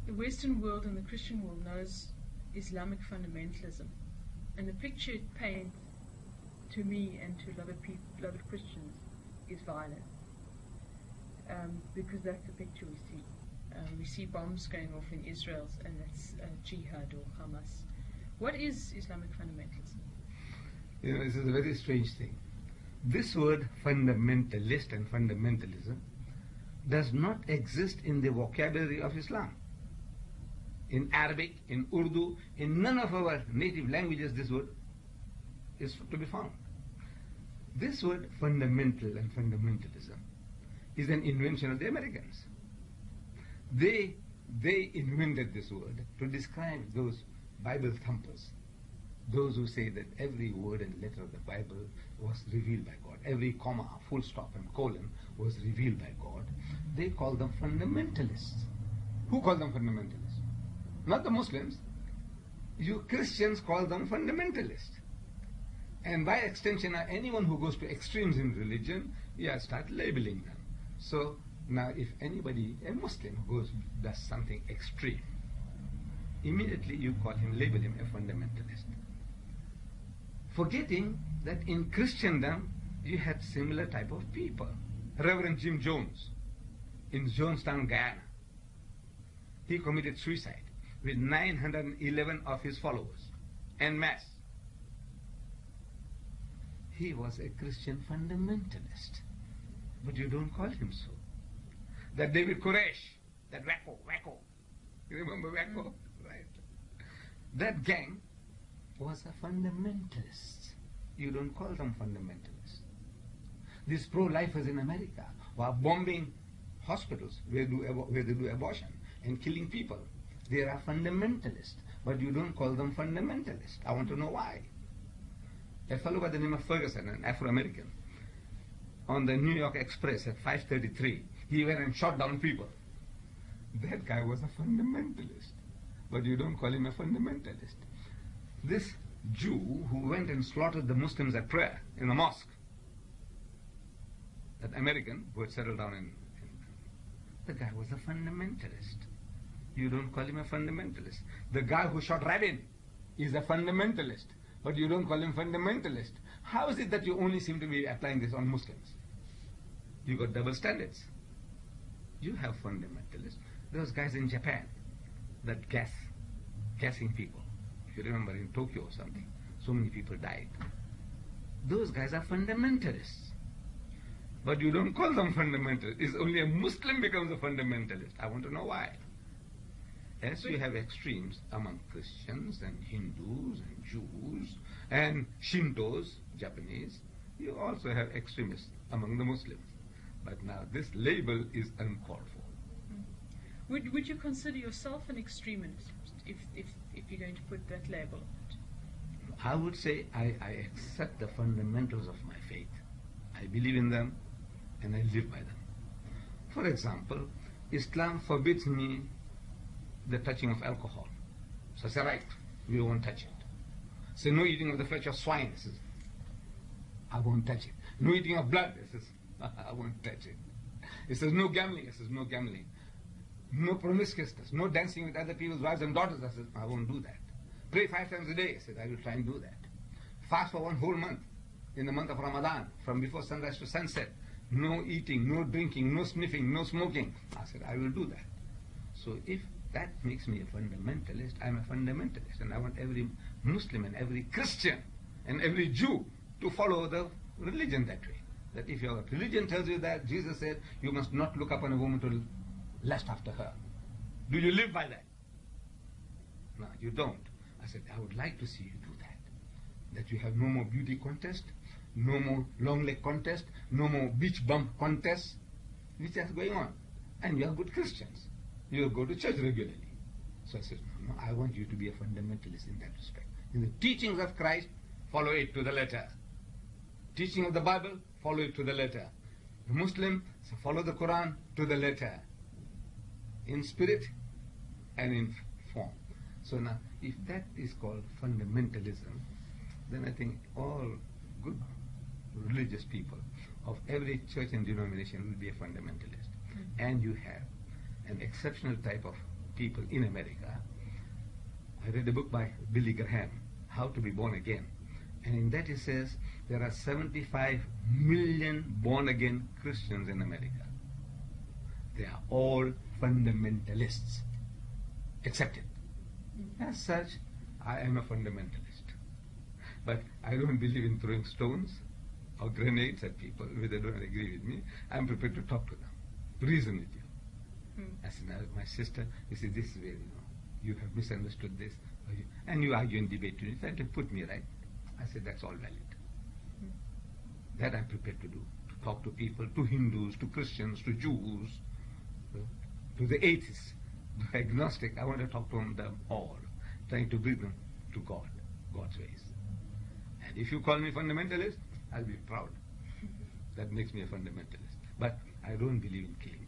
The Western world and the Christian world knows Islamic fundamentalism, and the picture it paints to me and to a lot of Christians is violence, because that's the picture we see. We see bombs going off in Israel, and that's jihad or Hamas. What is Islamic fundamentalism? You know, this is a very strange thing. This word fundamentalist and fundamentalism does not exist in the vocabulary of Islam. In Arabic, in Urdu, in none of our native languages this word is to be found. This word fundamental and fundamentalism is an invention of the Americans. They invented this word to describe those Bible thumpers, those who say that every word and letter of the Bible was revealed by God, every comma, full stop and colon was revealed by God. They call them fundamentalists. Who call them fundamentalists? Not the Muslims. You Christians call them fundamentalists. And by extension, anyone who goes to extremes in religion, start labeling them. So now if anybody, a Muslim, does something extreme, immediately you label him a fundamentalist. Forgetting that in Christendom, you had similar type of people. Reverend Jim Jones in Jonestown, Guyana. He committed suicide with 911 of his followers en masse. He was a Christian fundamentalist, but you don't call him so. That David Koresh, that Wacko, you remember Wacko? Right. That gang was a fundamentalist. You don't call them fundamentalists. These pro-lifers in America were bombing hospitals where they do abortion and killing people. They are fundamentalists, but you don't call them fundamentalists. I want to know why. A fellow by the name of Ferguson, an Afro-American, on the New York Express at 5:33, he went and shot down people. That guy was a fundamentalist, but you don't call him a fundamentalist. This Jew who went and slaughtered the Muslims at prayer in the mosque, that American who had settled down the guy was a fundamentalist. You don't call him a fundamentalist. The guy who shot Rabin is a fundamentalist, but you don't call him fundamentalist. How is it that you only seem to be applying this on Muslims? You got double standards. You have fundamentalists. Those guys in Japan that gassing people. If you remember in Tokyo or something, so many people died. Those guys are fundamentalists. But you don't call them fundamentalists. It's only a Muslim becomes a fundamentalist. I want to know why. As you have extremes among Christians and Hindus and Jews and Shintos, Japanese, you also have extremists among the Muslims. But now this label is uncalled for. Would you consider yourself an extremist if you're going to put that label on it? I would say I accept the fundamentals of my faith. I believe in them and I live by them. For example, Islam forbids me the touching of alcohol. So I say, right, we won't touch it. Say, no eating of the flesh of swine. I says, I won't touch it. No eating of blood. I says, I won't touch it. It says, no gambling. I says, no gambling. No promiscuousness. No dancing with other people's wives and daughters. I says, I won't do that. Pray 5 times a day. I said, I will try and do that. Fast for 1 whole month. In the month of Ramadan, from before sunrise to sunset. No eating, no drinking, no sniffing, no smoking. I said, I will do that. So if that makes me a fundamentalist, I'm a fundamentalist. And I want every Muslim and every Christian and every Jew to follow the religion that way. That if your religion tells you that, Jesus said, you must not look upon a woman to lust after her. Do you live by that? No, you don't. I said, I would like to see you do that. That you have no more beauty contest, no more long leg contest, no more beach bump contests, which is going on. And you are good Christians. You go to church regularly. So I said, no, I want you to be a fundamentalist in that respect. In the teachings of Christ, follow it to the letter. Teaching of the Bible, follow it to the letter. The Muslim, so follow the Quran to the letter. In spirit and in form. So now, if that is called fundamentalism, then I think all good religious people of every church and denomination will be a fundamentalist. And you have an exceptional type of people in America. I read a book by Billy Graham, How to be Born Again. And in that he says there are 75 million born-again Christians in America. They are all fundamentalists. Accepted. As such, I am a fundamentalist. But I don't believe in throwing stones or grenades at people if they don't agree with me. I'm prepared to talk to them, reason with you. I said, now, my sister, you see, this is where, you have misunderstood this, and you argue and debate. You try to put me right. I said, that's all valid. That I'm prepared to do, to talk to people, to Hindus, to Christians, to Jews, to the atheists, the agnostic. I want to talk to them all, trying to bring them to God, God's ways. And if you call me fundamentalist, I'll be proud. That makes me a fundamentalist. But I don't believe in killing